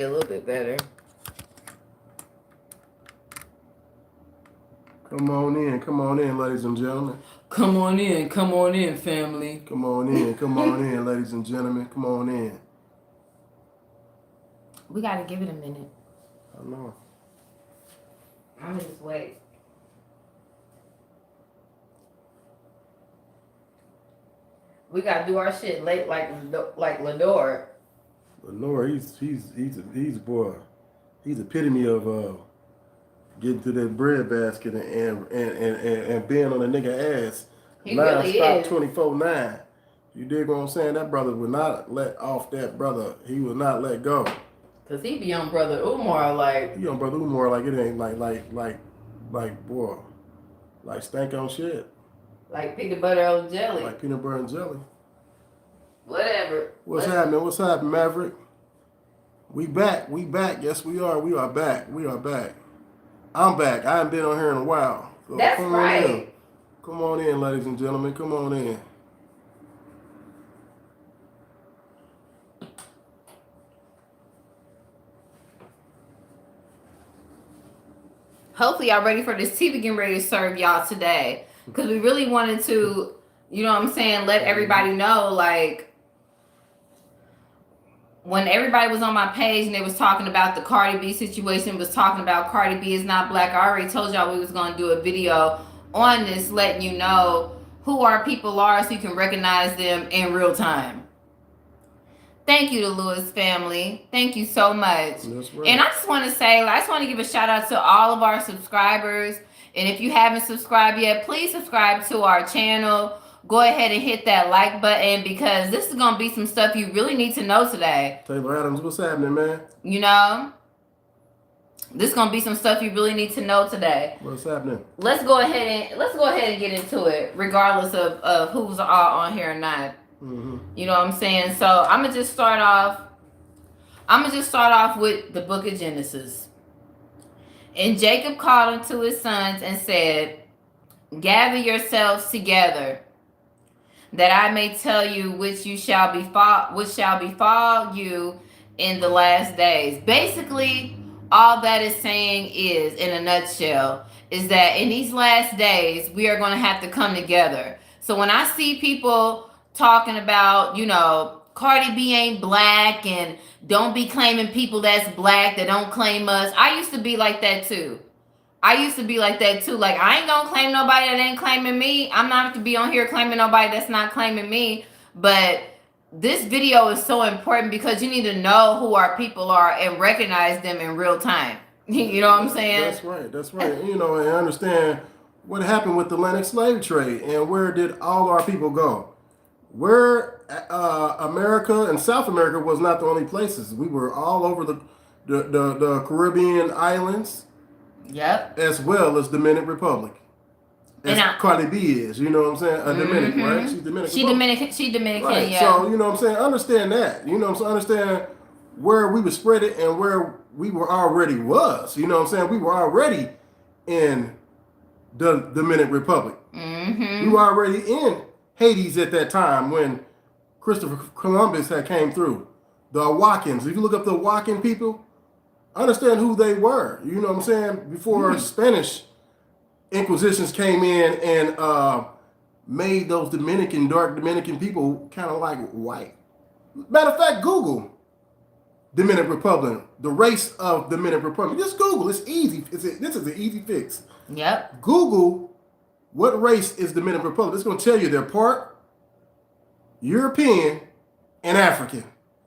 A little bit better. Come on in, ladies and gentlemen. Come on in, family. Come on in, ladies and gentlemen. Come on in. We gotta give it a minute. I know. I'm gonna just wait. We gotta do our shit late, like Lador. Lenore, he's a boy. He's epitome of getting to that bread basket and being on a nigga ass. He really is. 24/9. You dig what I'm saying? That brother would not let off that brother. He would not let go. Cause he be on Brother Umar like. He on Brother Umar like it ain't like boy, like stank on shit. Like peanut butter and jelly. Like peanut butter and jelly. Whatever. What's happening, Maverick? We back. Yes, we are. We are back. I'm back. I haven't been on here in a while. So that's right. Come on in, ladies and gentlemen. Come on in. Hopefully y'all ready for this tea we getting ready to serve y'all today. Because we really wanted to, you know what I'm saying, let everybody know, like, when everybody was on my page and they was talking about the Cardi B situation, was talking about Cardi B is not black. I already told y'all we was going to do a video on this, letting you know who our people are so you can recognize them in real time. Thank you to Lewis family. Thank you so much. That's right. And I just want to say, I just want to give a shout out to all of our subscribers. And if you haven't subscribed yet, please subscribe to our channel. Go ahead and hit that like button because this is going to be some stuff you really need to know today. Taylor Adams, what's happening, man? You know, this is going to be some stuff you really need to know today. What's happening? Let's go ahead and get into it, regardless of who's all on here or not. Mm-hmm. You know what I'm saying? So I'm gonna just start off with the book of Genesis. And Jacob called unto his sons and said, gather yourselves together, that I may tell you which shall befall you in the last days. Basically, all that is saying is, in a nutshell, is that in these last days, we are going to have to come together. So when I see people talking about, you know, Cardi B ain't black and don't be claiming people that's black that don't claim us. I used to be like that too. Like, I ain't gonna claim nobody that ain't claiming me. I'm not to be on here claiming nobody that's not claiming me. But this video is so important because you need to know who our people are and recognize them in real time. You know what I'm saying? That's right. You know, and understand what happened with the Atlantic slave trade and where did all our people go. Where America and South America was not the only places. We were all over the Caribbean islands. Yep. As well as Dominican Republic. As Cardi B is, you know what I'm saying? Dominican, right? She's Dominican. She Dominican, right. Yeah. So, you know what I'm saying? Understand that. You know what I'm saying? Understand where we were spread it and where we were already was. You know what I'm saying? We were already in the Dominican Republic. Mm-hmm. We were already in Hades at that time when Christopher Columbus had came through. The Awakans. If you look up the Awakan people, understand who they were. You know what I'm saying? Before Spanish Inquisitions came in and made those dark Dominican people kind of like white. Matter of fact, Google Dominican Republic, the race of Dominican Republic. Just Google. It's easy. This is an easy fix. Yep. Google what race is Dominican Republic. It's going to tell you they're part European and African.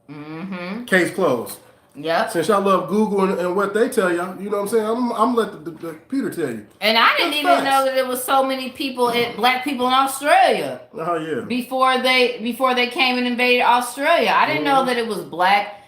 Mm-hmm. Case closed. Yep. Since y'all love Google and what they tell y'all, you know what I'm saying? I'm let the Peter tell you. And I didn't even know that there was so many people, black people in Australia. Oh yeah. Before they came and invaded Australia, I didn't know that it was black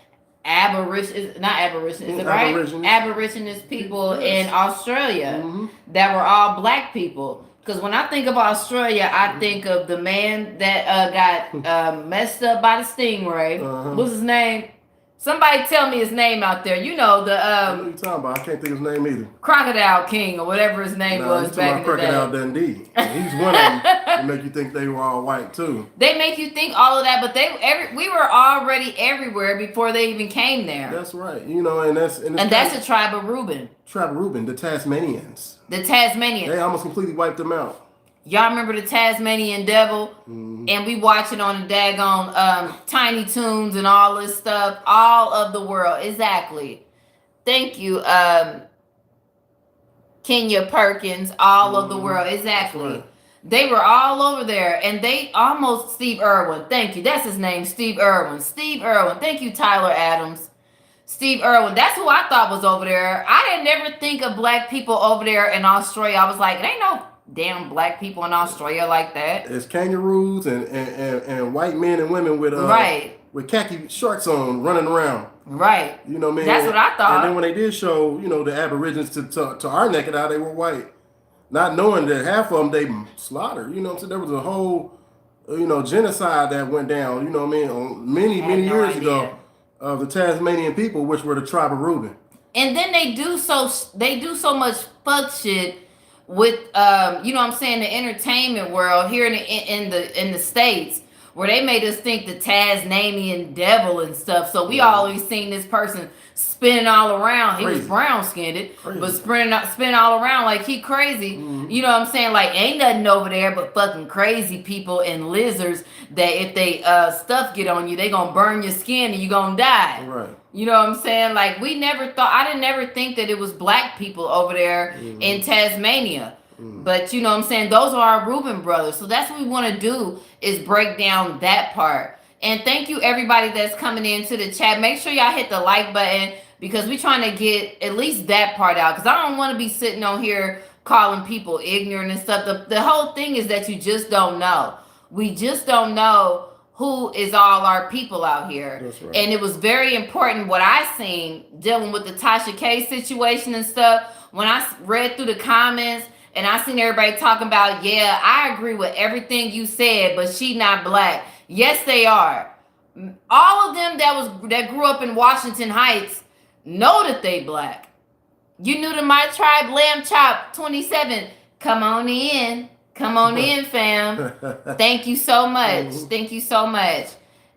Aborigines, not Aborigines, is it right? Aboriginist people in Australia that were all black people. Because when I think of Australia, I think of the man that got messed up by the stingray. What's his name? Somebody tell me his name out there. You know What are you talking about? I can't think of his name either. Crocodile King or whatever his name was back in the Crocodile day. Dundee. And he's one of them that make you think they were all white too. They make you think all of that, but we were already everywhere before they even came there. That's right. You know, and that's the tribe of Reuben. Tribe of Reuben, the Tasmanians. The Tasmanians. They almost completely wiped them out. Y'all remember the Tasmanian devil? Mm-hmm. And we watch it on the daggone Tiny Toons and all this stuff. All of the world. Exactly. Thank you, Kenya Perkins. All of the world. Exactly. Right. They were all over there. And they almost... Steve Irwin. Thank you. That's his name. Steve Irwin. Steve Irwin. Thank you, Tyler Adams. Steve Irwin. That's who I thought was over there. I didn't never think of black people over there in Australia. I was like, it ain't no... damn black people in Australia like that. It's kangaroos and white men and women with with khaki shorts on running around. Right. You know what I mean? That's what I thought. And then when they did show, you know, the Aborigines to our naked eye, they were white. Not knowing that half of them they slaughtered. You know what I'm saying? There was a whole, you know, genocide that went down, you know what I mean, on many years ago of the Tasmanian people, which were the tribe of Reuben. And then they do so much fuck shit with you know what I'm saying, the entertainment world here in the States, where they made us think the Tasmanian devil and stuff. So we always seen this person spinning all around. He was brown skinned, but spinning all around like he crazy. Mm-hmm. You know what I'm saying? Like ain't nothing over there but fucking crazy people and lizards that if they stuff get on you, they gonna burn your skin and you gonna die. Right. You know what I'm saying? Like I didn't never think that it was black people over there in Tasmania. But you know what I'm saying? Those are our Reuben brothers. So that's what we want to do is break down that part. And thank you everybody that's coming into the chat. Make sure y'all hit the like button because we're trying to get at least that part out. Because I don't want to be sitting on here calling people ignorant and stuff. The whole thing is that you just don't know. We just don't know who is all our people out here. That's right. And it was very important what I seen dealing with the Tasha K situation and stuff. When I read through the comments and I seen everybody talking about, yeah, I agree with everything you said, but she not black. Yes, they are. All of them that grew up in Washington Heights know that they black. You new to my tribe, Lamb Chop 27. Come on in. Come on in, fam. Thank you so much. Thank you so much.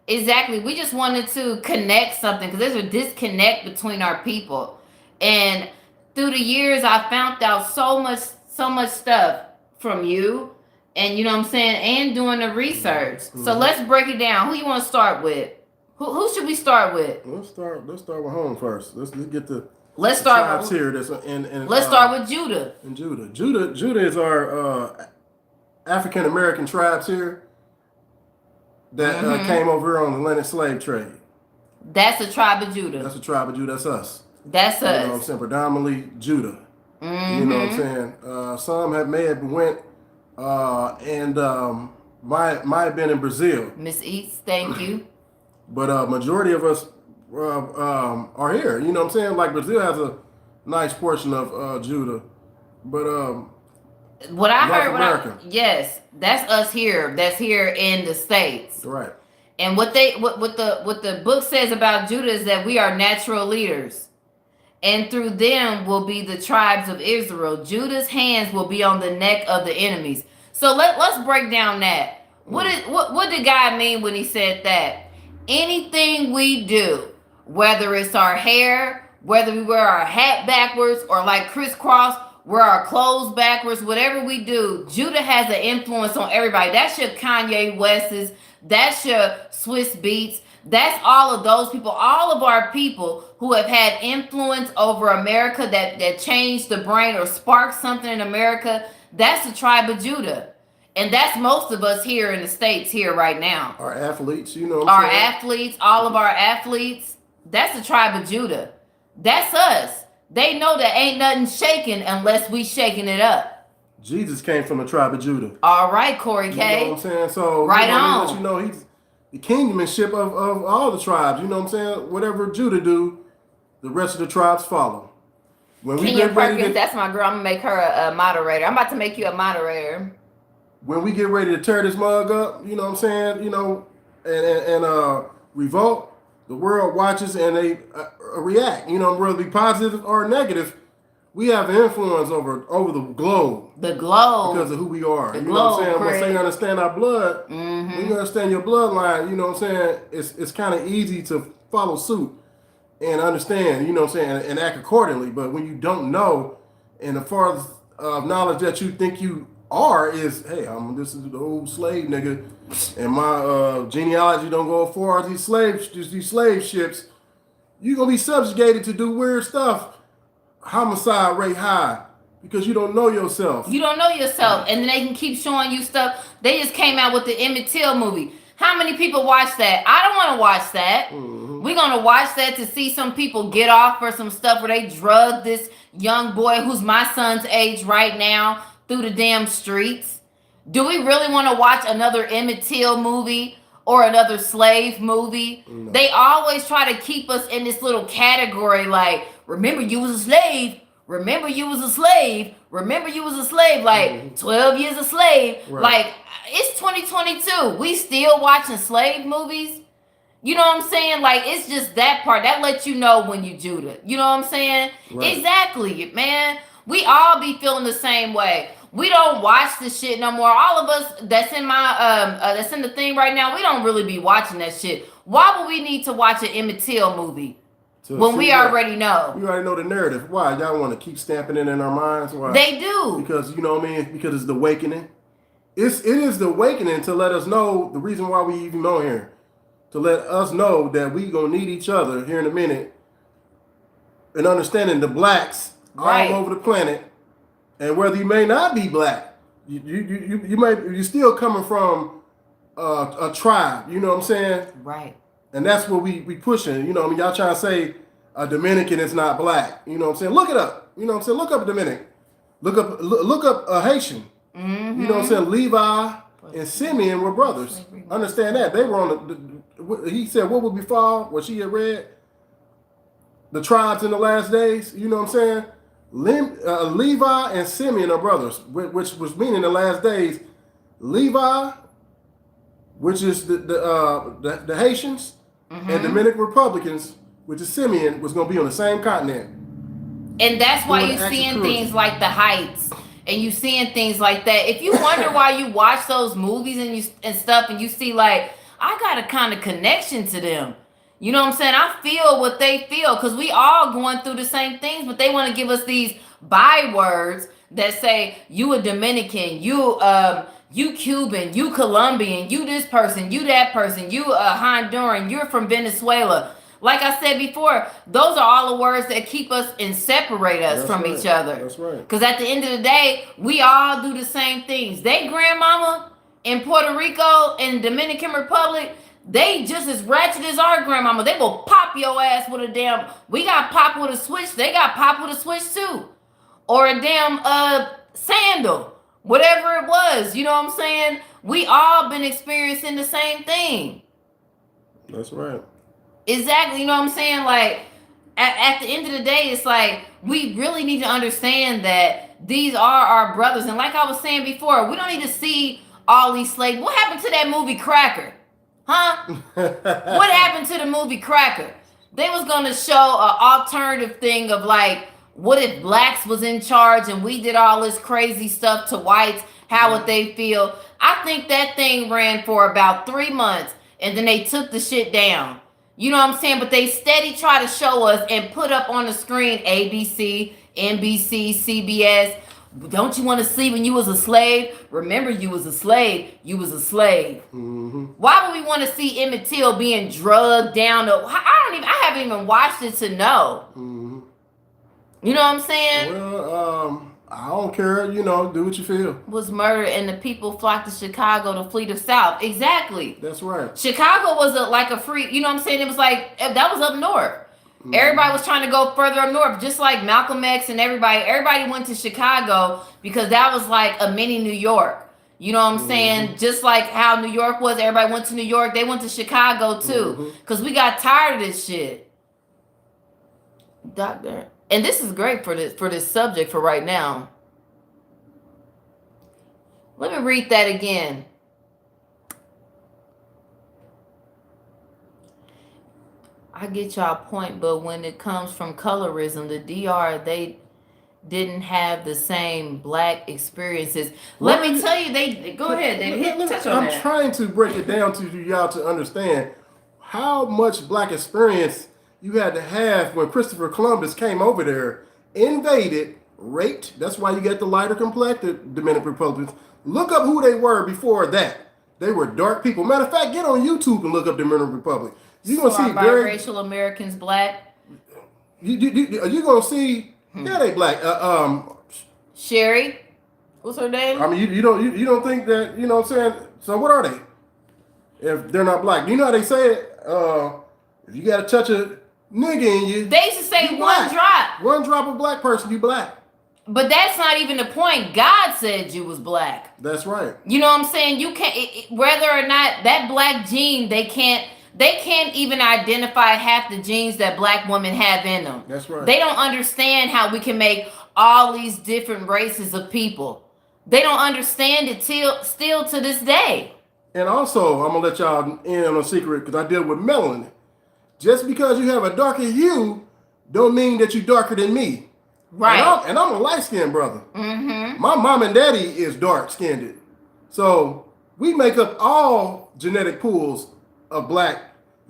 Exactly. We just wanted to connect something because there's a disconnect between our people. And through the years, I found out so much stuff from you. And you know what I'm saying? And doing the research. So let's break it down. Who you want to start with? Who should we start with? Let's start with home first. Let's get the let's start tribes here. Let's start with Judah. And Judah is our African American tribes here that came over here on the Atlantic slave trade. That's the tribe of Judah. That's the tribe of Judah. That's us. That's us. You know what I'm saying? Predominantly Judah. You know what I'm saying? Some may have went and might have been in Brazil. Miss East, thank you. But majority of us are here. You know what I'm saying? Like Brazil has a nice portion of Judah, but what I heard, yes, that's us here. That's here in the States, right? And what the book says about Judah is that we are natural leaders, and through them will be the tribes of Israel. Judah's hands will be on the neck of the enemies. So let's break down that. What did God mean when He said that? Anything we do, whether it's our hair, whether we wear our hat backwards or like crisscross, wear our clothes backwards, whatever we do, Judah has an influence on everybody. That's your Kanye West's, that's your Swiss Beats, that's all of those people, all of our people who have had influence over America that changed the brain or sparked something in America. That's the tribe of Judah. And that's most of us here in the States here right now. Our athletes, you know what I'm saying? Our athletes, all of our athletes, that's the tribe of Judah. That's us. They know that ain't nothing shaking unless we shaking it up. Jesus came from the tribe of Judah. All right, Corey K. You know what I'm saying? So right on. You know, he's the kingdomship of all the tribes. You know what I'm saying? Whatever Judah do, the rest of the tribes follow. When we get ready to, that's my girl. I'm gonna make her a moderator. I'm about to make you a moderator. When we get ready to tear this mug up, you know what I'm saying? You know, and revolt, The world watches and they react. You know, whether it be positive or negative, we have influence over the globe. The globe. Because of who we are. The you know what I'm globe, saying? Craig. Once they understand our blood, Mm-hmm. when you understand your bloodline, you know what I'm saying? It's kind of easy to follow suit and understand, you know what I'm saying, and act accordingly. But when you don't know, and the farthest knowledge that you think you are is, hey, this is the old slave nigga, and my genealogy don't go as far as these slave ships. You're gonna be subjugated to do weird stuff, homicide rate high, because you don't know yourself. You don't know yourself, and then they can keep showing you stuff. They just came out with the Emmett Till movie. How many people watch that? I don't want to watch that. Mm-hmm. We're gonna watch that to see some people get off for some stuff where they drug this young boy who's my son's age right now through the damn streets. Do we really want to watch another Emmett Till movie or another slave movie? No. They always try to keep us in this little category like, remember you was a slave. Remember you was a slave. Remember you was a slave. Like 12 years a slave. Right. Like it's 2022. We still watching slave movies. You know what I'm saying? Like it's just that part that lets you know when you Judah. You know what I'm saying? Right. Exactly, man. We all be feeling the same way. We don't watch this shit no more. All of us that's in my that's in the thing right now. We don't really be watching that shit. Why would we need to watch an Emmett Till movie? When we already know. We already know the narrative. Why? Y'all want to keep stamping it in our minds? Why? They do. Because, you know what I mean? Because it's the awakening. It is the awakening to let us know the reason why we even on here. To let us know that we going to need each other here in a minute. And understanding the blacks all over the planet. And whether you may not be black, you're still coming from a tribe. You know what I'm saying? Right. And that's what we pushing. You know what I mean? Y'all trying to say a Dominican is not black. You know what I'm saying? Look it up. You know what I'm saying? Look up a Dominican. Look up a Haitian. Mm-hmm. You know what I'm saying? Levi and Simeon were brothers. Understand that. They were on he said what would befall, what she had read? The tribes in the last days. You know what I'm saying? Levi and Simeon are brothers, which was meaning the last days. Levi, which is the Haitians, and Dominican Republicans, which is Simeon, was going to be on the same continent. And that's why you're seeing things like The Heights, and you seeing things like that. If you wonder why you watch those movies and stuff, and you see like, I got a kind of connection to them. You know what I'm saying? I feel what they feel because we all going through the same things, but they want to give us these bywords that say you a Dominican, you Cuban, you Colombian, you this person, you that person, you a Honduran, you're from Venezuela. Like I said before, those are all the words that keep us and separate us from each other. That's right. Because at the end of the day, we all do the same things. They grandmama in Puerto Rico and Dominican Republic, they just as ratchet as our grandmama. They will pop your ass with a damn, we got pop with a switch, they got pop with a switch too. Or a damn sandal. Whatever it was, you know what I'm saying? We all been experiencing the same thing. That's right. Exactly, you know what I'm saying? Like, at the end of the day, it's like, we really need to understand that these are our brothers. And like I was saying before, we don't need to see all these slaves. What happened to that movie Cracker? Huh? What happened to the movie Cracker? They was going to show an alternative thing of like, what if blacks was in charge and we did all this crazy stuff to whites? How would they feel? I think that thing ran for about 3 months and then they took the shit down. You know what I'm saying? But they steady try to show us and put up on the screen ABC, NBC, CBS. Don't you want to see when you was a slave? Remember you was a slave. You was a slave. Mm-hmm. Why would we want to see Emmett Till being drugged down? I haven't even watched it to know. Mm-hmm. You know what I'm saying? Well, I don't care. You know, do what you feel. Was murdered and the people flocked to Chicago to flee the South. Exactly. That's right. Chicago was like a free, you know what I'm saying? It was like, that was up north. Mm-hmm. Everybody was trying to go further up north, just like Malcolm X and everybody. Everybody went to Chicago because that was like a mini New York. You know what I'm saying? Just like how New York was, everybody went to New York. They went to Chicago too because we got tired of this shit. Doctor. And this is great for this subject for right now. Let me read that again. I get y'all point, but when it comes from colorism, the DR, they didn't have the same black experiences. Let me tell you, they go ahead, David. Touch on I'm that. trying to break it down to y'all to understand how much black experience you had to have when Christopher Columbus came over there, invaded, raped. That's why you get the lighter complected Dominican Republicans. Look up who they were before that. They were dark people. Matter of fact, get on YouTube and look up Dominican Republic. You're So gonna see are biracial Americans black? you're gonna see. Yeah, they black. Sherry, what's her name? I mean, you don't think that, you know what I'm saying? So what are they? If they're not black, you know how they say it. If you got a touch of nigga in you, They used to say you one black. drop, One drop of black person, you black. but that's not even the point. God said you was black. That's right. You know what I'm saying? You can't, whether or not that black gene, they can't even identify half the genes that black women have in them. That's right. They don't understand how we can make all these different races of people. They don't understand it still to this day. And also, I'm gonna let y'all in on a secret because I deal with melanin. Just because you have a darker hue, don't mean that you're darker than me. Right. And I'm a light-skinned brother. Mm-hmm. My mom and daddy is dark-skinned. So we make up all genetic pools of black,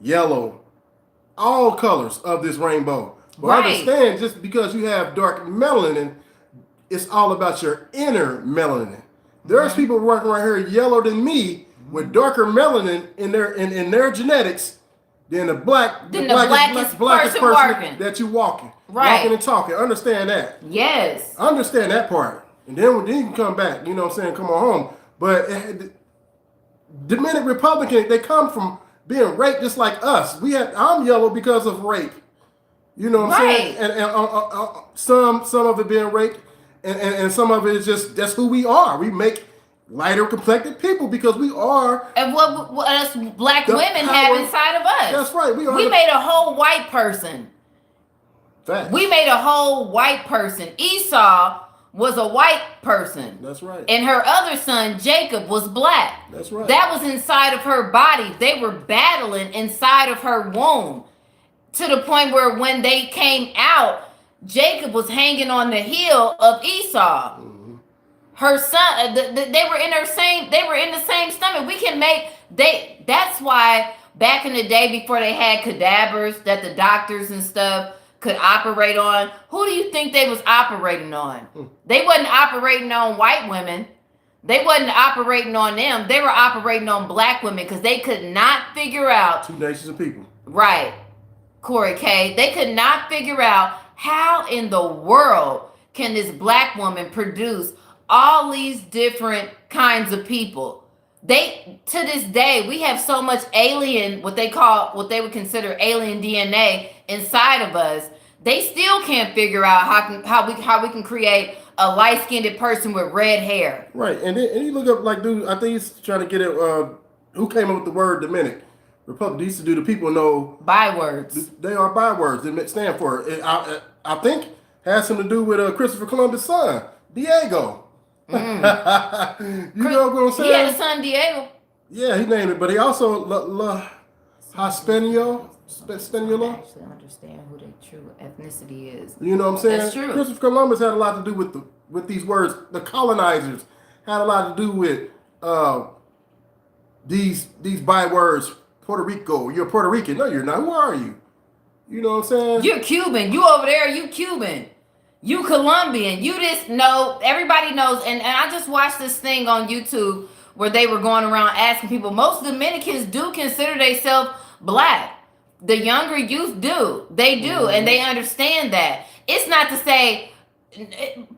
yellow, all colors of this rainbow. But Right. understand, just because you have dark melanin, it's all about your inner melanin. There's people working right here yellow than me with darker melanin in their genetics than the blackest person working. that you walking. Right. Walking and talking. Understand that. Yes. Understand that part. And then you can come back, you know what I'm saying, come on home. But Dominican Republican, they come from being raped just like us. I'm yellow because of rape. You know what I'm saying? And some of it being raped, and some of it is just, that's who we are. We make lighter complected people because we are. And what us black women have inside of us. That's right. We made a whole white person. Facts. We made a whole white person. Esau was a white person. That's right. And her other son, Jacob, was black. That's right. That was inside of her body. They were battling inside of her womb to the point where when they came out, Jacob was hanging on the heel of Esau. Mm-hmm. Her son, they were in the same stomach. That's why back in the day before they had cadavers that the doctors and stuff could operate on, who do you think they was operating on? They wasn't operating on white women. They wasn't operating on them. They were operating on black women because they could not figure out. Two nations of people. Right. Corey K. They could not figure out how in the world can this black woman produce all these different kinds of people. To this day, we have so much alien, what they would consider alien DNA inside of us. They still can't figure out how we can create a light-skinned person with red hair. Right, and you look up, like, dude, I think he's trying to get it. Who came up with the word Dominic? Republic. These do the people know bywords. They are bywords. They stand for it. I think has something to do with Christopher Columbus' son, Diego. You know what I'm saying? He had a son, Diego. Yeah, he named it, but he also Hispaniola. I actually understand who their true ethnicity is. You know what I'm saying? That's true. Christopher Columbus had a lot to do with these words. The colonizers had a lot to do with these bywords. Puerto Rico. You're Puerto Rican. No, you're not. Who are you? You know what I'm saying? You're Cuban. You over there. You Cuban. You Colombian. You just know. Everybody knows. And I just watched this thing on YouTube where they were going around asking people. Most Dominicans do consider themselves black. The younger youth do. They do. Mm-hmm. And they understand that. It's not to say,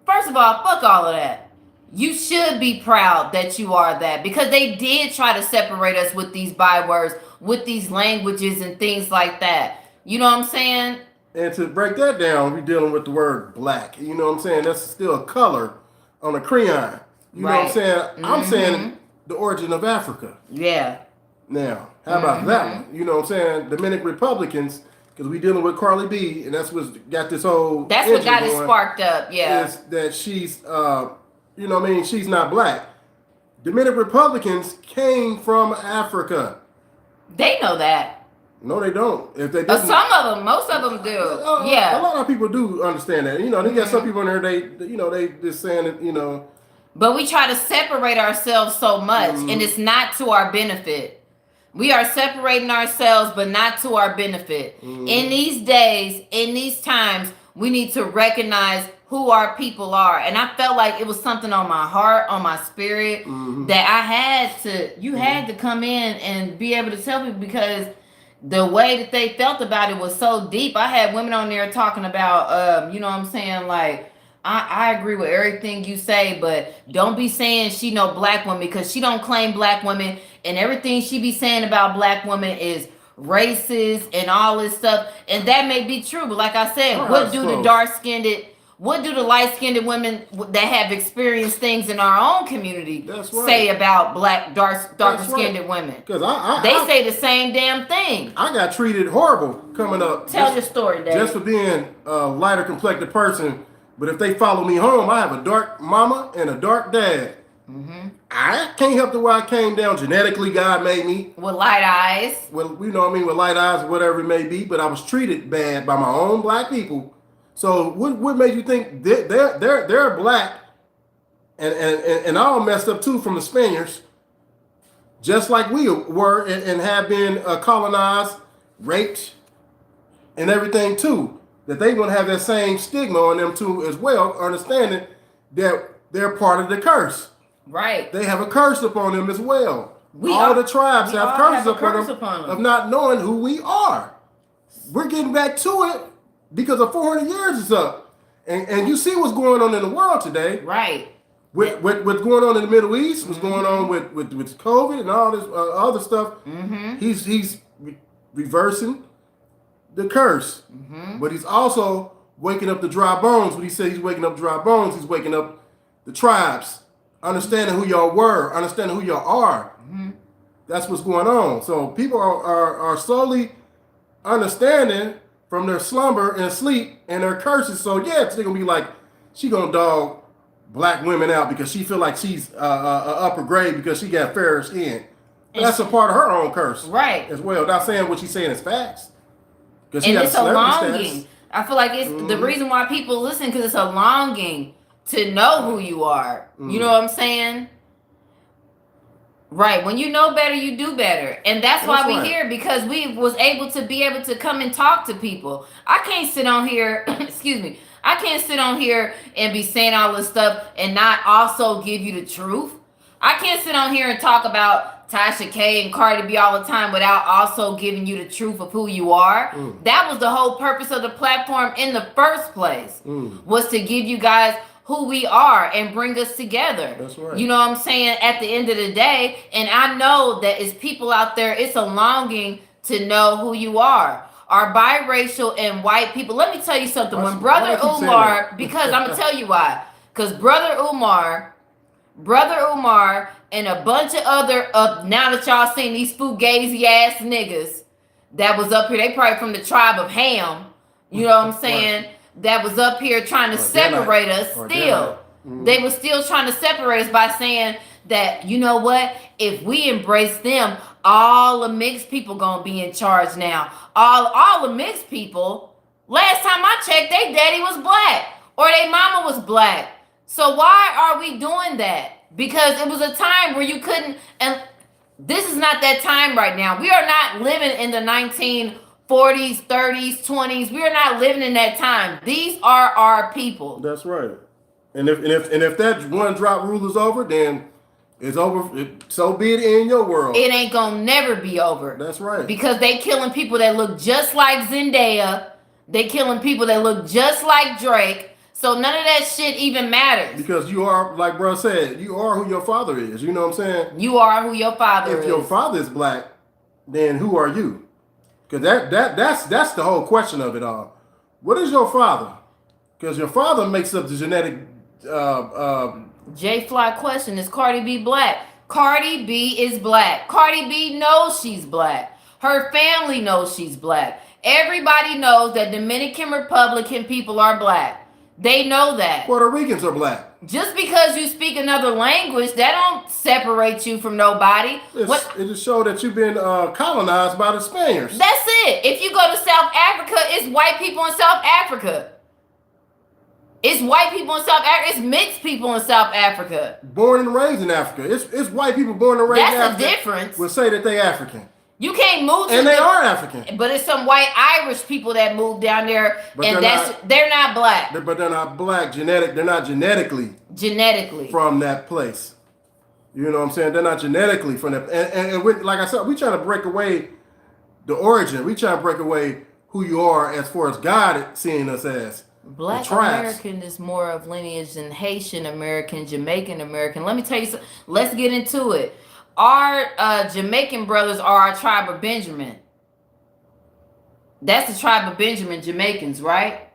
first of all, fuck all of that. You should be proud that you are that, because they did try to separate us with these bywords, with these languages and things like that. You know what I'm saying? And to break that down, we're dealing with the word black. You know what I'm saying? That's still a color on a crayon. You know what I'm saying? Mm-hmm. I'm saying the origin of Africa. Yeah. Now, how about that one? You know what I'm saying? Dominican Republicans, because we dealing with Cardi B, and that's what's got this whole. That's what got it sparked up. Yeah. Is that she's, you know what I mean? She's not black. Dominican Republicans came from Africa. They know that. No, they don't. If they didn't, Some of them, most of them do. a lot of people do understand that. You know, they got some people in there. They just saying that. You know, but we try to separate ourselves so much, Mm-hmm. and it's not to our benefit. We are separating ourselves, but not to our benefit. Mm-hmm. In these days, in these times, we need to recognize who our people are. And I felt like it was something on my heart, on my spirit, Mm-hmm. that I had to, you had to come in and be able to tell people, because the way that they felt about it was so deep. I had women on there talking about, you know what I'm saying, like, I agree with everything you say, but don't be saying she know black women, because she don't claim black women, and everything she be saying about black women is racist and all this stuff. And that may be true, but like I said, what do the dark-skinned, what do the light-skinned women that have experienced things in our own community say about black, darker-skinned women? Because they say the same damn thing. I got treated horrible coming up. Tell your story, Dave. Just for being a lighter complected person. But if they follow me home, I have a dark mama and a dark dad. Mm-hmm. I can't help the way I came down. Genetically, God made me. With light eyes. Well, you know what I mean, with light eyes, whatever it may be. But I was treated bad by my own black people. So what made you think they're black and all messed up too from the Spaniards, just like we were and have been colonized, raped, and everything too? That they want to have that same stigma on them too as well, understanding that they're part of the curse. Right. They have a curse upon them as well. All the tribes have curses upon them of not knowing who we are. We're getting back to it because of 400 years is up. And you see what's going on in the world today. Right. With what's going on in the Middle East, what's going on with COVID and all this other stuff. Mm-hmm. He's reversing the curse. Mm-hmm. But he's also waking up the dry bones. When he says he's waking up dry bones, he's waking up the tribes, understanding who y'all were, understanding who y'all are. Mm-hmm. That's what's going on. So people are slowly understanding from their slumber and sleep and their curses. So yeah, they're gonna be like, she gonna dog black women out because she feel like she's upper grade because she got fairer skin. That's a part of her own curse, right? As well. Not saying what she's saying is facts. And it's a longing. I feel like it's the reason why people listen, because it's a longing to know who you are. You know what I'm saying? Right. When you know better, you do better. And that's why we're here, because we was able to come and talk to people. I can't sit on here, excuse me, I can't sit on here and be saying all this stuff and not also give you the truth. I can't sit on here and talk about Tasha K and Cardi B all the time without also giving you the truth of who you are. That was the whole purpose of the platform in the first place, was to give you guys who we are and bring us together. That's right. You know what I'm saying? At the end of the day, and I know that as people out there, it's a longing to know who you are. Our biracial and white people. Let me tell you something. When Brother Umar, because I'm gonna tell you why. Because Brother Umar and a bunch of other now that y'all seen these fugazi ass niggas that was up here, they probably from the tribe of Ham. You know what I'm saying? Right. That was up here trying to separate us still. They were still trying to separate us by saying that, you know what, if we embrace them, all the mixed people gonna be in charge now. All the mixed people, last time I checked, they daddy was black or they mama was black. So why are we doing that? Because it was a time where you couldn't, and this is not that time right now. We are not living in the 1940s, 30s, 20s. We are not living in that time. These are our people. That's right. And if that one drop rule is over, then it's over. So be it in your world. It ain't gonna never be over. That's right. Because they killing people that look just like Zendaya. They killing people that look just like Drake. So none of that shit even matters. Because you are, like bro said, you are who your father is. You know what I'm saying? You are who your father is. If your father is black, then who are you? Because that's the whole question of it all. What is your father? Because your father makes up the genetic. J-Fly question, is Cardi B black? Cardi B is black. Cardi B knows she's black. Her family knows she's black. Everybody knows that Dominican Republican people are black. They know that. Puerto Ricans are black. Just because you speak another language, that don't separate you from nobody. It just shows that you've been colonized by the Spaniards. That's it. If you go to South Africa, it's white people in South Africa. It's white people in South Africa. It's mixed people in South Africa. Born and raised in Africa. It's white people born and raised in Africa. That's the difference. Will say that they African. You can't move to and they are African. But it's some white Irish people that move down there, and they're not black. But they're not black. They're not genetically from that place. You know what I'm saying? They're not genetically from that. And we, like I said, we trying to break away the origin. We trying to break away who you are as far as God seeing us as. Black American is more of lineage than Haitian American, Jamaican American. Let me tell you something. Let's get into it. Our Jamaican brothers are our tribe of Benjamin. That's the tribe of Benjamin, Jamaicans, right?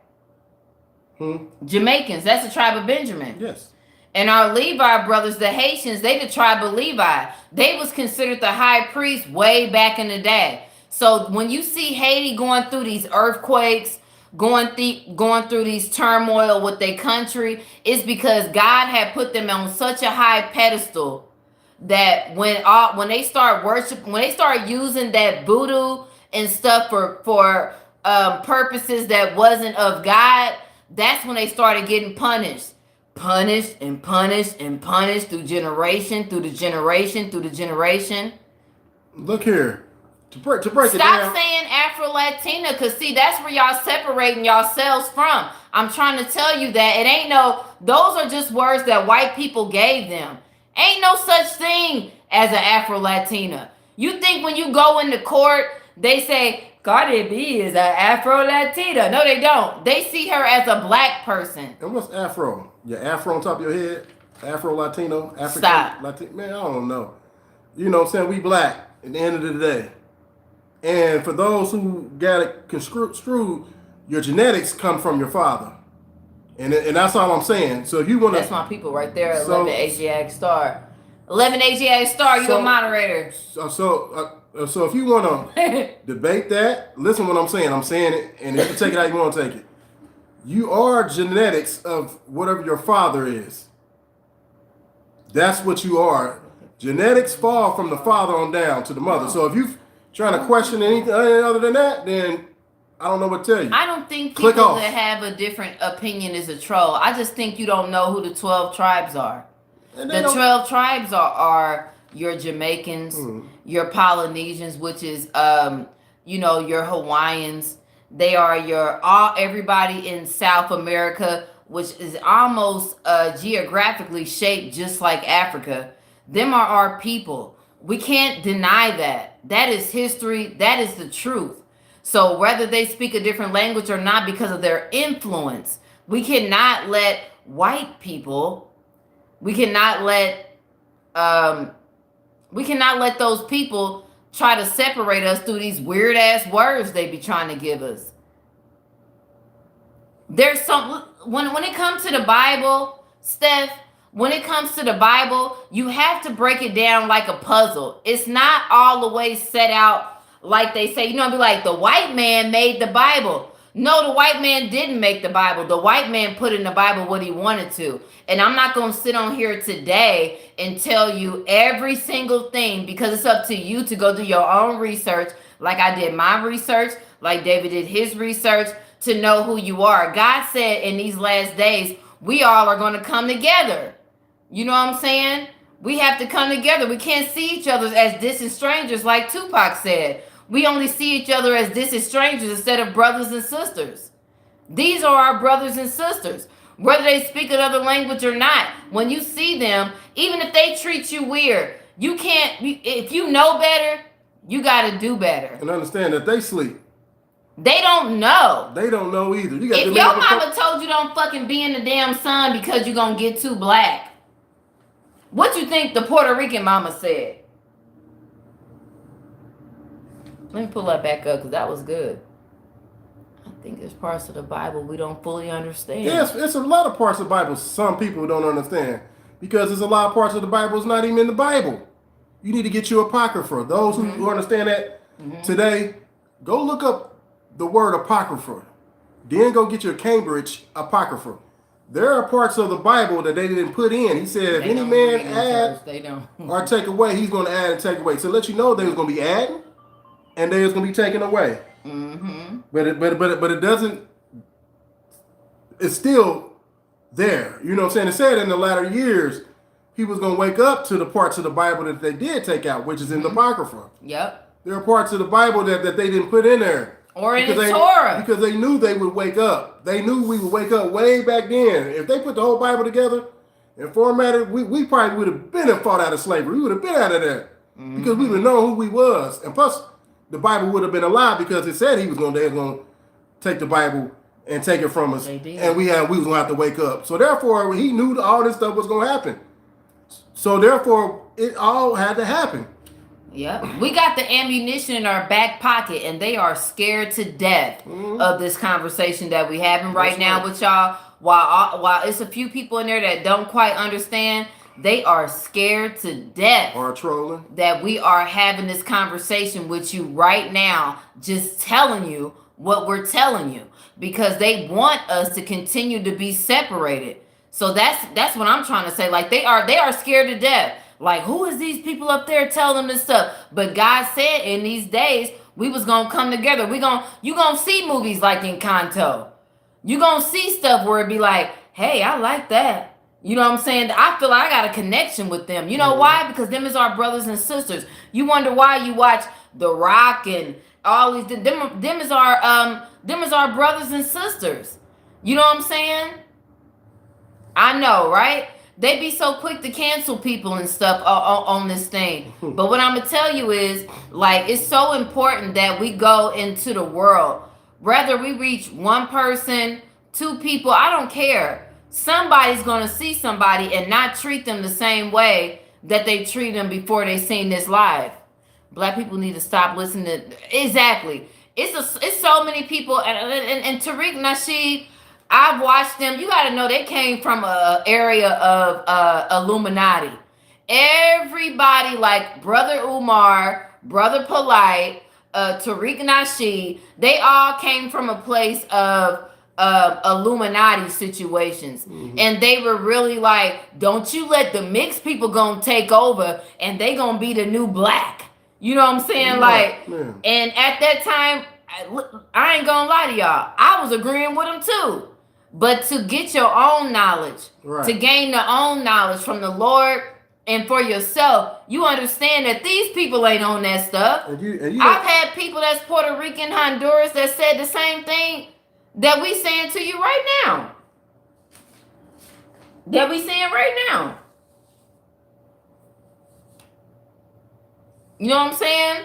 Jamaicans, that's the tribe of Benjamin. Yes. And our Levi brothers, the Haitians, they the tribe of Levi. They was considered the high priest way back in the day. So when you see Haiti going through these earthquakes, going through these turmoil with their country, it's because God had put them on such a high pedestal that when they start worshiping, when they start using that voodoo and stuff for purposes that wasn't of God, that's when they started getting punished through the generation. Look here. To break it down. Stop saying Afro-Latina, because see, that's where y'all separating yourselves from. I'm trying to tell you that it ain't those are just words that white people gave them. Ain't no such thing as an Afro-Latina. You think when you go into court, they say, Cardi B is an Afro-Latina. No, they don't. They see her as a black person. And what's Afro? Your Afro on top of your head? Afro-Latino? African? Stop. Latino? Man, I don't know. You know what I'm saying? We black at the end of the day. And for those who got it construed, your genetics come from your father. And that's all I'm saying. So if you want to... That's my people right there, 11 Asiatic Star. 11 Asiatic Star, you a moderator. So if you want to debate that, listen what I'm saying. I'm saying it, and you can take it how you want to take it. You are genetics of whatever your father is. That's what you are. Genetics fall from the father on down to the mother. So if you're trying to question anything other than that, then I don't know what to tell you. I don't think people that have a different opinion is a troll. I just think you don't know who the 12 tribes are. The 12 tribes are your Jamaicans, your Polynesians, which is your Hawaiians. They are everybody in South America, which is almost geographically shaped just like Africa. Them are our people. We can't deny that. That is history. That is the truth. So whether they speak a different language or not, because of their influence, we cannot let white people, we cannot let those people try to separate us through these weird ass words they be trying to give us. There's when it comes to the Bible, Steph, when it comes to the Bible, you have to break it down like a puzzle. It's not all the way set out like they say, be like, the white man made the Bible. No, the white man didn't make the Bible. The white man put in the Bible what he wanted to. And I'm not going to sit on here today and tell you every single thing, because it's up to you to go do your own research, like I did my research, like David did his research, to know who you are. God said in these last days, we all are going to come together. You know what I'm saying? We have to come together. We can't see each other as distant strangers, like Tupac said. We only see each other as distant strangers instead of brothers and sisters. These are our brothers and sisters. Whether they speak another language or not, when you see them, even if they treat you weird, you can't, if you know better, you got to do better. And understand that they sleep. They don't know. They don't know either. If your mama told you don't fucking be in the damn sun because you're going to get too black, what you think the Puerto Rican mama said? Let me pull that back up because that was good. I think there's parts of the Bible we don't fully understand. Yes, it's a lot of parts of the Bible some people don't understand, because there's a lot of parts of the Bible that's not even in the Bible. You need to get you Apocrypha. Those who understand that today, go look up the word Apocrypha. Then go get your Cambridge Apocrypha. there are parts of the Bible that they didn't put in. He said, if any man add they don't. or take away, he's going to add and take away. So let you know they was going to be adding and they was going to be taken away. Mm-hmm. But it doesn't. It's still there. You know what I'm saying? It said in the latter years he was going to wake up to the parts of the Bible that they did take out, which is in the Apocrypha. Yep. There are parts of the Bible that they didn't put in there. Or in the Torah. Because they knew they would wake up. They knew we would wake up way back then. If they put the whole Bible together and formatted, we probably would have been fought out of slavery. We would have been out of there. Mm-hmm. Because we would have known who we was. And plus, the Bible would have been a lie because it said they was going to take the Bible and take it from us. They did. And we was going to have to wake up. So therefore, he knew all this stuff was going to happen. So therefore, it all had to happen. Yep. We got the ammunition in our back pocket and they are scared to death of this conversation that we having right now with y'all. While it's a few people in there that don't quite understand, they are scared to death. Or trolling. That we are having this conversation with you right now, just telling you what we're telling you. Because they want us to continue to be separated. So that's what I'm trying to say. Like they are scared to death. Like, who is these people up there telling them this stuff? But God said in these days, we was going to come together. You going to see movies like Encanto. You going to see stuff where it be like, hey, I like that. You know what I'm saying? I feel like I got a connection with them. You know why? Because them is our brothers and sisters. You wonder why you watch The Rock and all these, them is our brothers and sisters. You know what I'm saying? I know, right? They be so quick to cancel people and stuff on this thing. But what I'm going to tell you is, like, it's so important that we go into the world. Whether we reach one person, two people, I don't care. Somebody's going to see somebody and not treat them the same way that they treat them before they seen this live. Black people need to stop listening to... Exactly. It's so many people. And Tariq Nasheed... I've watched them. You got to know they came from an area of Illuminati. Everybody like Brother Umar, Brother Polite, Tariq Nasheed, they all came from a place of Illuminati situations. Mm-hmm. And they were really like, don't you let the mixed people gonna take over and they gonna be the new black. You know what I'm saying? And at that time, I ain't gonna lie to y'all, I was agreeing with them too. But to get your own knowledge, to gain the own knowledge from the Lord and for yourself, you understand that these people ain't on that stuff. And I've had people that's Puerto Rican, Honduras that said the same thing that we saying to you right now. That we saying right now. You know what I'm saying?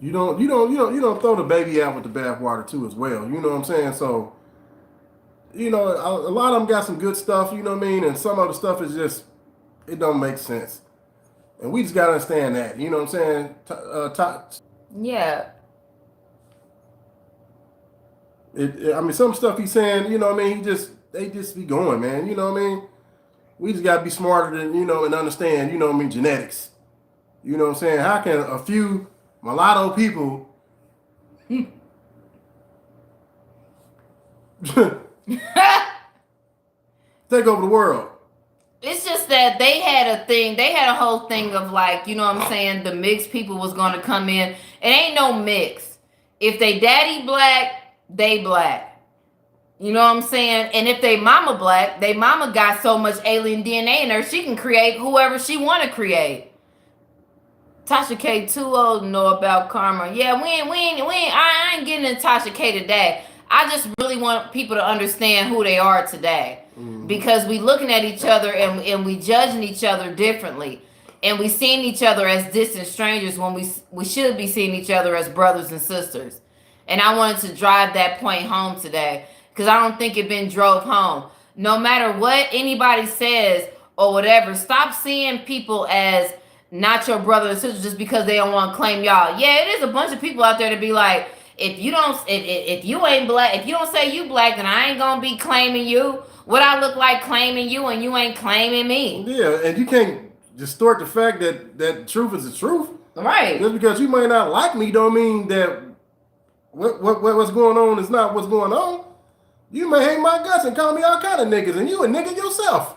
You don't throw the baby out with the bathwater too as well. You know what I'm saying? So, a lot of them got some good stuff, you know what I mean? And some of the stuff is just, it don't make sense. And we just got to understand that, you know what I'm saying? Yeah. Some stuff he's saying, you know what I mean? They just be going, man. You know what I mean? We just got to be smarter than, and understand, you know what I mean, genetics. You know what I'm saying? How can a few mulatto people take over the world? It's just that they had a whole thing of like, you know what I'm saying, the mixed people was going to come in. It ain't no mix. If they daddy black, they black. You know what I'm saying? And if they mama black, they mama got so much alien DNA in her, she can create whoever she want to create. Tasha K too old to know about karma. Yeah, I ain't getting into Tasha K today. I just really want people to understand who they are today. Mm-hmm. Because we looking at each other and we judging each other differently. And we seeing each other as distant strangers when we should be seeing each other as brothers and sisters. And I wanted to drive that point home today. Because I don't think it been drove home. No matter what anybody says or whatever, stop seeing people as not your brother and sister just because they don't want to claim y'all. Yeah, it is a bunch of people out there to be like, if you ain't black, if you don't say you black, then I ain't gonna be claiming you. What I look like claiming you and you ain't claiming me. Yeah, and you can't distort the fact that truth is the truth. Right. Just because you might not like me don't mean that what's going on is not what's going on. You may hate my guts and call me all kind of niggas, and you a nigga yourself.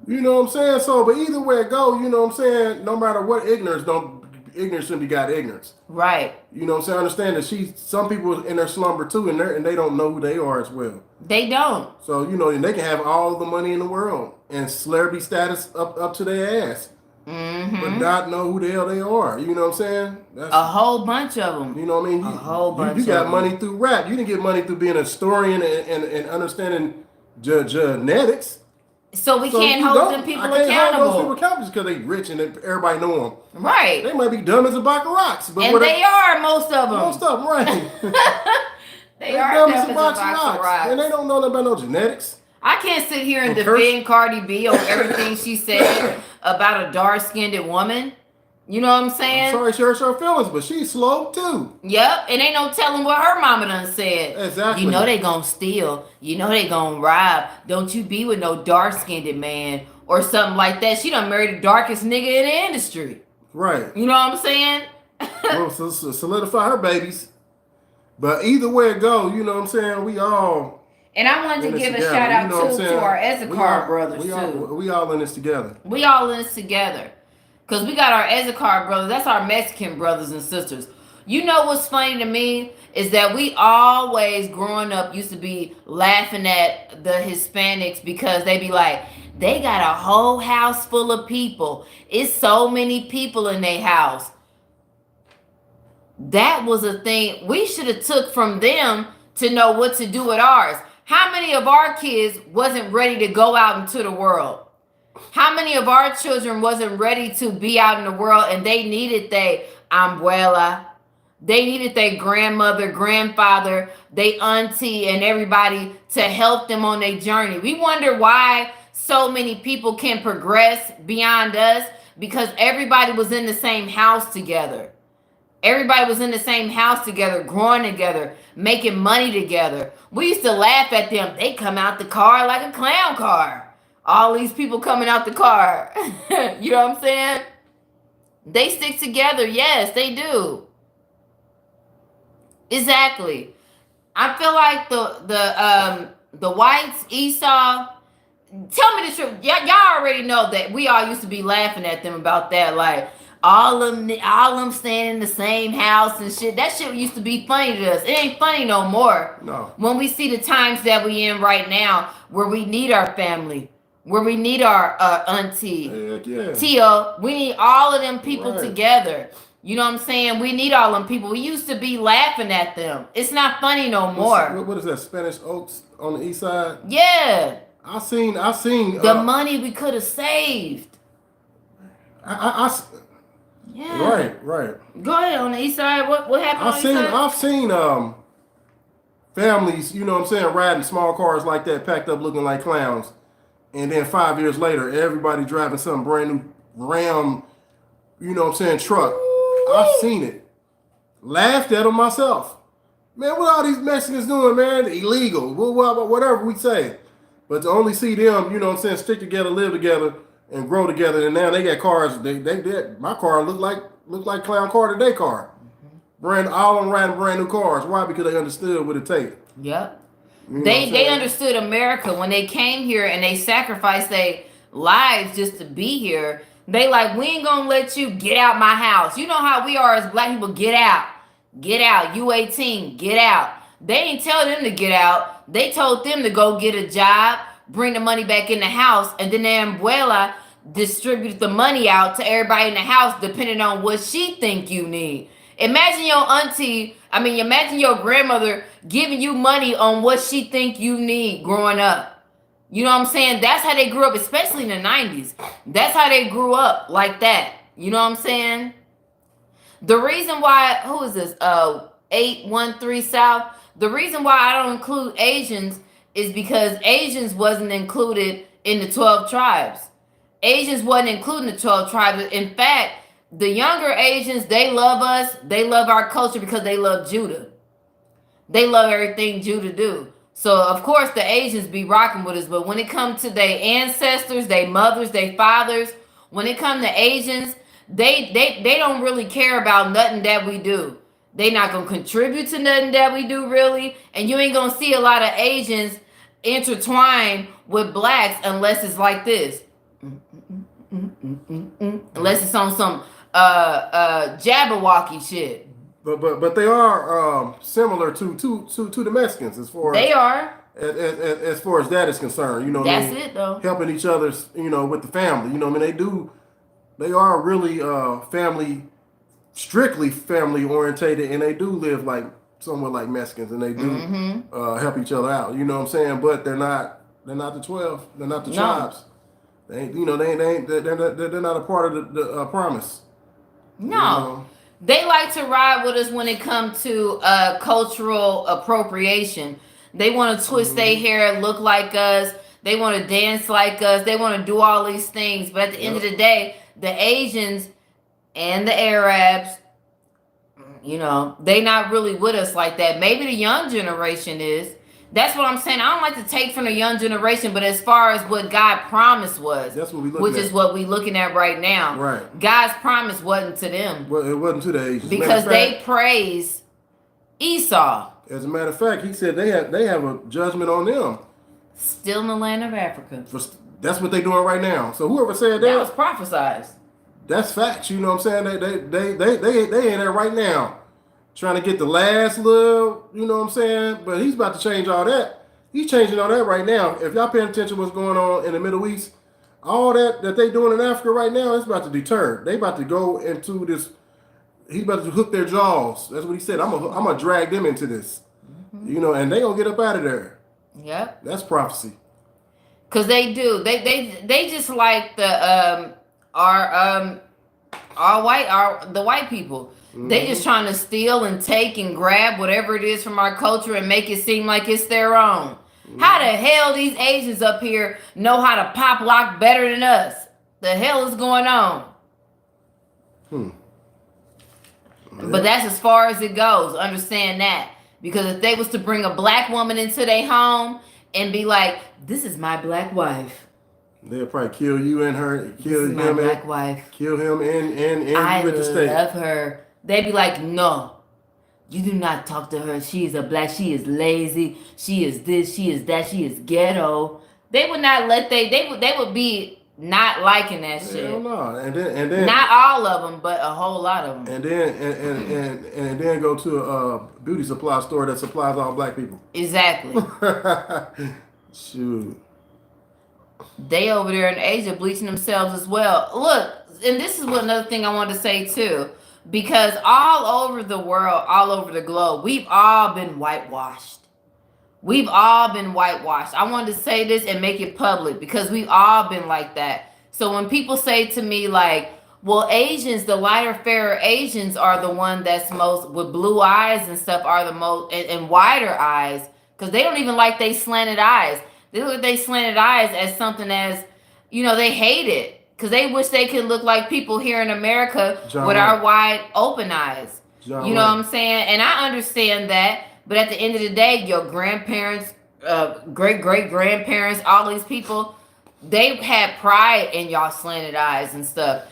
You know what I'm saying? So, but either way it go, you know what I'm saying? No matter what ignorance shouldn't be got ignorance. Right. You know what I'm saying? I understand that some people in their slumber too, and they don't know who they are as well. They don't. So, you know, and they can have all the money in the world and celebrity status up to their ass. Mm-hmm. But not know who the hell they are. You know what I'm saying? That's a whole bunch of them. You know what I mean? A whole bunch. You got money through rap. You didn't get money through being a historian and understanding genetics. So we can't hold them people accountable. I can't hold those people accountable because they rich and everybody know them. Right. They might be dumb as a box of rocks. But and they are, most of them. Most of them, right. they are dumb as a box of rocks. And they don't know nothing about no genetics. I can't sit here and defend Cardi B on everything she said about a dark-skinned woman. You know what I'm saying? I'm sorry, she hurts her feelings, but she's slow too. Yep, and ain't no telling what her mama done said. Exactly. You know they gonna steal. You know they gonna rob. Don't you be with no dark-skinned man or something like that. She done married the darkest nigga in the industry. Right. You know what I'm saying? Well, so solidify her babies. But either way it go, you know what I'm saying? We all... And I wanted to give a shout out to our Ezekar brothers too. We all in this together. We all in this together. Because we got our Ezekar brothers. That's our Mexican brothers and sisters. You know what's funny to me is that we always, growing up, used to be laughing at the Hispanics because they be like, they got a whole house full of people. It's so many people in their house. That was a thing we should have took from them to know what to do with ours. How many of our kids wasn't ready to go out into the world? How many of our children wasn't ready to be out in the world and they needed their abuela, they needed their grandmother, grandfather, their auntie, and everybody to help them on their journey? We wonder why so many people can progress beyond us because everybody was in the same house together. Everybody was in the same house together, growing together, making money together. We used to laugh at them. They come out the car like a clown car. All these people coming out the car. You know what I'm saying? They stick together. Yes, they do. Exactly. I feel like the whites, Esau. Tell me the truth. Y'all already know that we all used to be laughing at them about that. Like, all them staying in the same house and shit. That shit used to be funny to us. It ain't funny no more. No. When we see the times that we in right now, where we need our family, where we need our auntie, Tia, we need all of them people together. You know what I'm saying? We need all them people. We used to be laughing at them. It's not funny no more. What is that? Spanish Oaks on the east side? Yeah. I seen the money we could have saved. Yeah. Right. Go ahead on the east side. What happened on the east side? I've seen families, you know what I'm saying, riding small cars like that, packed up looking like clowns. And then 5 years later, everybody driving some brand new Ram, you know what I'm saying, truck. Ooh. I've seen it. Laughed at them myself. Man, what all these Mexicans doing, man? Illegal. Whatever we say. But to only see them, you know what I'm saying, stick together, live together, and grow together, and now they got cars. They my car look like Clown Carter their car. All of them riding brand new cars. Why? Because they understood what it takes. Yep. They understood America when they came here and they sacrificed their lives just to be here. They like, we ain't gonna let you get out my house. You know how we are as black people. Get out. You 18. Get out. They ain't tell them to get out. They told them to go get a job, bring the money back in the house, and then the abuela distribute the money out to everybody in the house depending on what she think you need. Imagine your grandmother giving you money on what she think you need growing up. You know what I'm saying? That's how they grew up, especially in the 90s. That's how they grew up, like that. You know what I'm saying? The reason why, who is this? 813 South. The reason why I don't include Asians is because Asians wasn't included in the 12 tribes. Asians wasn't included in the 12 tribes. In fact, the younger Asians, they love us. They love our culture because they love Judah. They love everything Judah do. So, of course, the Asians be rocking with us. But when it comes to their ancestors, their mothers, their fathers, when it comes to Asians, they don't really care about nothing that we do. They not gonna contribute to nothing that we do really, and you ain't gonna see a lot of Asians intertwined with blacks unless it's like this. Unless it's on some Jabberwocky shit. But they are similar to the Mexicans as far they are as far as that is concerned. You know, that's it though. Helping each other, you know, with the family. You know, what I mean, they are really strictly family orientated, and they do live like somewhat like Mexicans, and they do help each other out. You know what I'm saying? But they're not the 12. They're not the tribes. They ain't, you know, they're not a part of the promise. No. You know? They like to ride with us when it comes to cultural appropriation. They want to twist their hair, look like us. They want to dance like us. They want to do all these things. But at the end of the day, the Asians and the Arabs, you know, they not really with us like that. Maybe the young generation is. That's what I'm saying. I don't like to take from the young generation, but as far as what God promised was, that's what we which is what we looking at right now. Right. God's promise wasn't to them. Well, it wasn't to the Asians. Because they praise Esau. As a matter of fact, he said they have a judgment on them. Still in the land of Africa. That's what they're doing right now. So whoever said that was prophesied. That's facts. You know what I'm saying? They in there right now, trying to get the last little. You know what I'm saying? But he's about to change all that. He's changing all that right now. If y'all paying attention to what's going on in the Middle East, all that they doing in Africa right now, it's about to deter. They about to go into this. He's about to hook their jaws. That's what he said. I'm gonna drag them into this. You know, and they gonna get up out of there. Yep. That's prophecy. Cause they do. They just like the white people. They just trying to steal and take and grab whatever it is from our culture and make it seem like it's their own. How the hell these Asians up here know how to pop lock better than us? The hell is going on? But that's as far as it goes. Understand that. Because if they was to bring a black woman into their home and be like, this is my black wife. They'll probably kill you and her. Kill him, my black wife. Kill him and I with the state. love her. They'd be like, no, you do not talk to her. She is a black. She is lazy. She is this. She is that. She is ghetto. They would not let they would be not liking that shit. Hell no. And then not all of them, but a whole lot of them. And then go to a beauty supply store that supplies all black people. Exactly. Shoot. They over there in Asia bleaching themselves as well. Look, and this is another thing I wanted to say too. Because all over the world, all over the globe, we've all been whitewashed. We've all been whitewashed. I wanted to say this and make it public because we've all been like that. So when people say to me like, well, Asians, the lighter, fairer Asians are the one that's most, with blue eyes and stuff, are the most, and wider eyes, because they don't even like they slanted eyes. They look at they slanted eyes as something as, you know, they hate it. Because they wish they could look like people here in America with our wide open eyes. You know what I'm saying? And I understand that. But at the end of the day, your grandparents, great-great-grandparents, all these people, they had pride in y'all slanted eyes and stuff.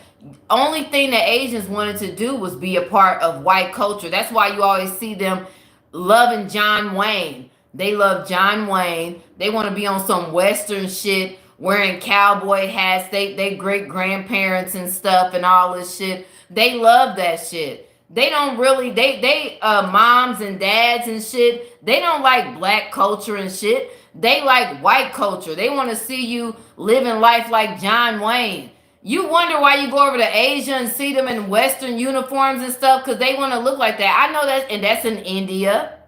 Only thing that Asians wanted to do was be a part of white culture. That's why you always see them loving John Wayne. They love John Wayne. They want to be on some Western shit, wearing cowboy hats, they great grandparents and stuff and all this shit. They love that shit. They don't really, they moms and dads and shit, they don't like black culture and shit. They like white culture. They want to see you living life like John Wayne. You wonder why you go over to Asia and see them in Western uniforms and stuff, because they want to look like that. I know that, and that's in India,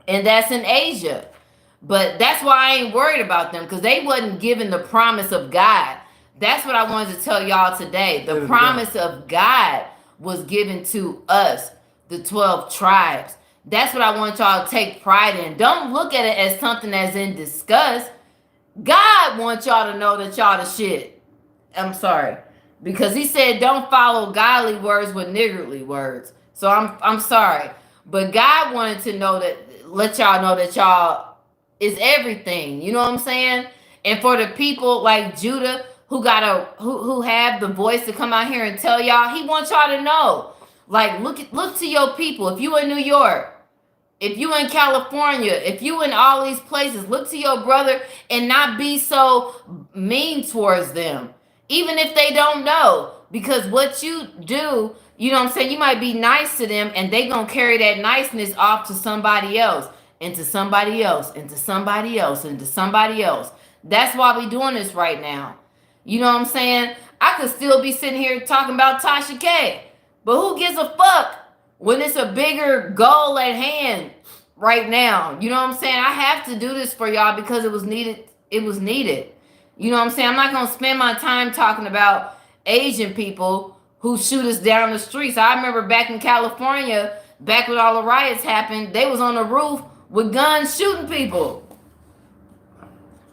and that's in Asia. But that's why I ain't worried about them, because they wasn't given the promise of God. That's what I wanted to tell y'all today. The promise of God was given to us, the 12 tribes. That's what I want y'all to take pride in. Don't look at it as something that's in disgust. God wants y'all to know that y'all the shit. I'm sorry. Because he said don't follow godly words with niggardly words. So I'm sorry. But God wanted to know that, let y'all know that y'all is everything. You know what I'm saying? And for the people like Judah who have the voice to come out here and tell y'all, he wants y'all to know. Like, look to your people. If you in New York, if you in California, if you in all these places, look to your brother and not be so mean towards them, even if they don't know. Because what you do, you know what I'm saying, you might be nice to them and they gonna carry that niceness off to somebody else, and to somebody else, and to somebody else, and to somebody else. That's why we doing this right now. You know what I'm saying? I could still be sitting here talking about Tasha K, but who gives a fuck when it's a bigger goal at hand right now? You know what I'm saying? I have to do this for y'all because it was needed. It was needed. You know what I'm saying? I'm not going to spend my time talking about Asian people who shoot us down the streets. I remember back in California, back when all the riots happened, they was on the roof with guns shooting people.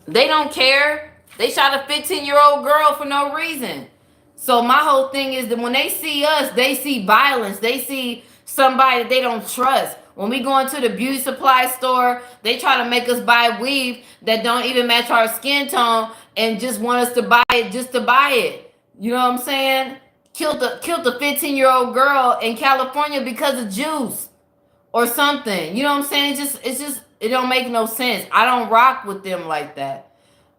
They don't care. They shot a 15-year-old girl for no reason. So my whole thing is that when they see us, they see violence. They see somebody that they don't trust. When we go into the beauty supply store, they try to make us buy weave that don't even match our skin tone and just want us to buy it just to buy it. You know what I'm saying? Killed the 15-year-old girl in California because of juice or something. You know what I'm saying? It's just it don't make no sense. I don't rock with them like that.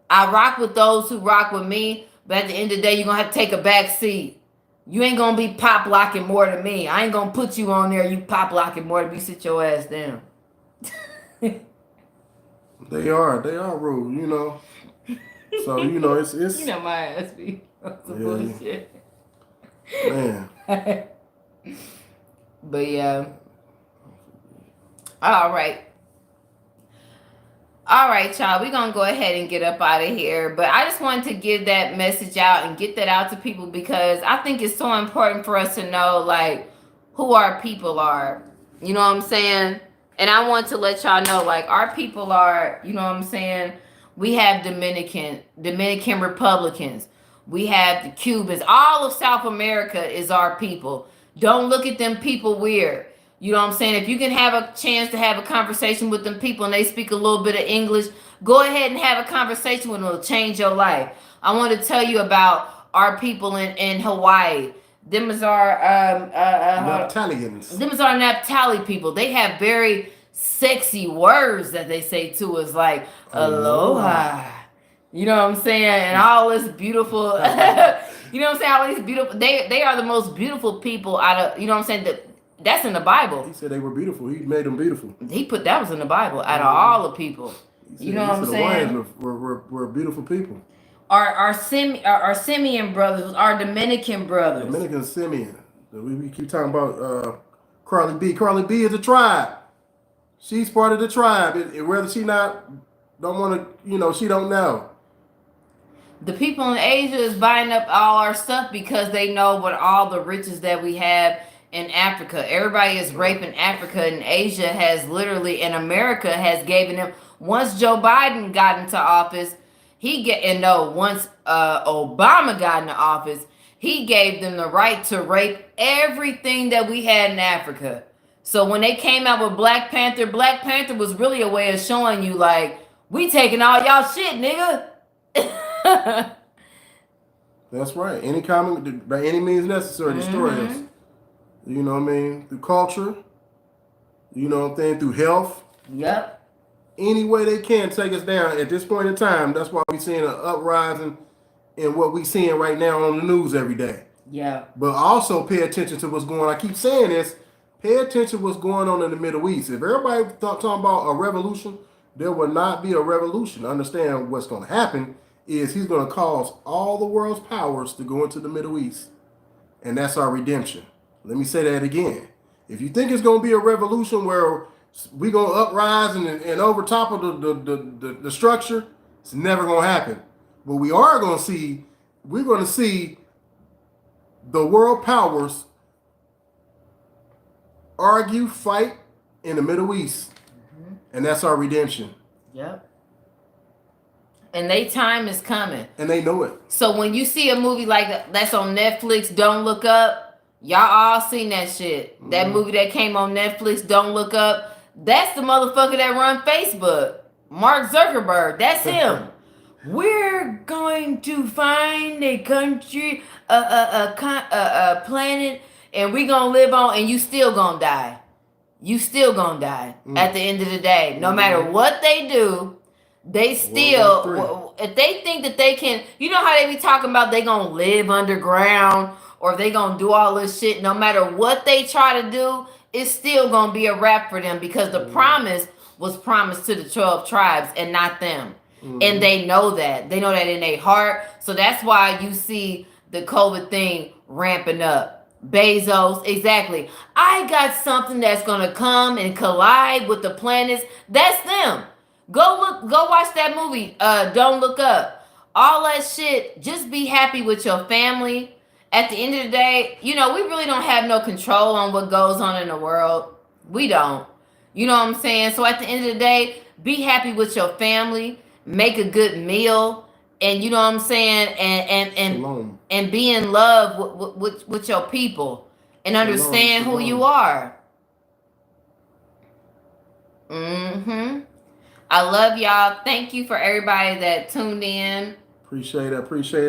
I rock with those who rock with me, but at the end of the day, you're gonna have to take a back seat. You ain't gonna be pop locking more than me. I ain't gonna put you on there. You pop locking more than me. Sit your ass down. They are rude, you know. So you know it's you know my ass be some bullshit. Man. But yeah. All right. All right, y'all. We're going to go ahead and get up out of here. But I just wanted to give that message out and get that out to people because I think it's so important for us to know, like, who our people are. You know what I'm saying? And I want to let y'all know, like, our people are, you know what I'm saying? We have Dominican Republicans. We have the Cubans. All of South America is our people. Don't look at them people weird. You know what I'm saying? If you can have a chance to have a conversation with them people and they speak a little bit of English, go ahead and have a conversation with them. It'll change your life. I want to tell you about our people in Hawaii. Them is our Naphtalians. Them is our Naphtali people. They have very sexy words that they say to us, like aloha. You know what I'm saying? And all this beautiful you know what I'm saying? All these beautiful they are the most beautiful people out of, you know what I'm saying? That's in the Bible. He said they were beautiful. He made them beautiful. He put that was in the Bible out of all the people. You know what I'm saying? The Hawaiians were beautiful people. Our Simeon brothers, our Dominican brothers. Dominican Simeon. We keep talking about Cardi B. Cardi B is a tribe. She's part of the tribe. Whether she don't want to, you know, she don't know. The people in Asia is buying up all our stuff because they know what all the riches that we have in Africa. Everybody is raping Africa, and Asia has literally, and America has given them. Once Joe Biden got into office, once Obama got into office, he gave them the right to rape everything that we had in Africa. So when they came out with Black Panther was really a way of showing you, like, we taking all y'all shit, nigga. That's right. By any means necessary, destroy us. You know what I mean? Through culture, you know what I'm saying? Through health. Yep. Any way they can take us down at this point in time. That's why we're seeing an uprising in what we're seeing right now on the news every day. Yeah. But also pay attention to what's going on. I keep saying this. Pay attention to what's going on in the Middle East. If everybody talking about a revolution, there will not be a revolution. Understand what's going to happen is he's going to cause all the world's powers to go into the Middle East. And that's our redemption. Let me say that again. If you think it's going to be a revolution where we're going to uprise and over top of the structure, it's never going to happen. But we are going to see, we're going to see the world powers argue, fight in the Middle East. And that's our redemption. Yep. And they time is coming. And they know it. So when you see a movie like that's on Netflix, Don't Look Up, y'all all seen that shit. That movie that came on Netflix, Don't Look Up, that's the motherfucker that run Facebook. Mark Zuckerberg, that's him. We're going to find a country, a planet and we gonna live on, and you still gonna die. You still gonna die at the end of the day. No matter what they do, they still, if they think that they can, you know how they be talking about they gonna live underground or they gonna do all this shit. No matter what they try to do, it's still gonna be a wrap for them because the promise was promised to the 12 tribes and not them. And they know that. They know that in their heart. So that's why you see the COVID thing ramping up. Bezos, exactly. I got something that's gonna come and collide with the planets. That's them. Go watch that movie. Don't Look Up. All that shit. Just be happy with your family. At the end of the day, you know, we really don't have no control on what goes on in the world. We don't. You know what I'm saying? So at the end of the day, be happy with your family. Make a good meal. And you know what I'm saying, and be in love with your people, and understand who you are. I love y'all. Thank you for everybody that tuned in. Appreciate it.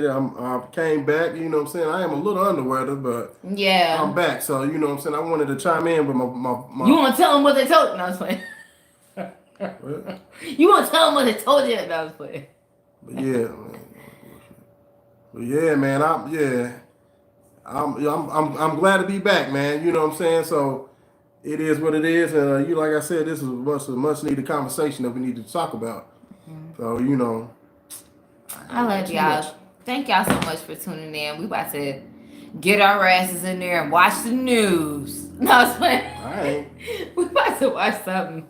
I came back. You know what I'm saying. I am a little under weather, but yeah, I'm back. So you know what I'm saying. I wanted to chime in with my. You want to tell them what they told you? No, I was playing. You want to tell them what they told you? No, I was playing. But yeah, man. I'm glad to be back, man. You know what I'm saying. So it is what it is, and you like I said, this is a much needed conversation that we need to talk about. So you know, I love y'all. Thank y'all so much for tuning in. We about to get our asses in there and watch the news. No, I was playing. All right. We about to watch something.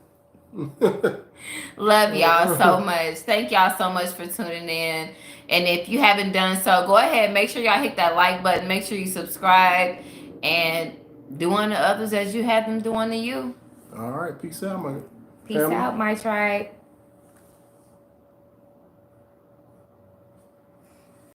Love y'all so much. Thank y'all so much for tuning in. And if you haven't done so, go ahead. Make sure y'all hit that like button. Make sure you subscribe. And do unto others as you have them do unto you. All right. Peace out, my Peace out, my tribe.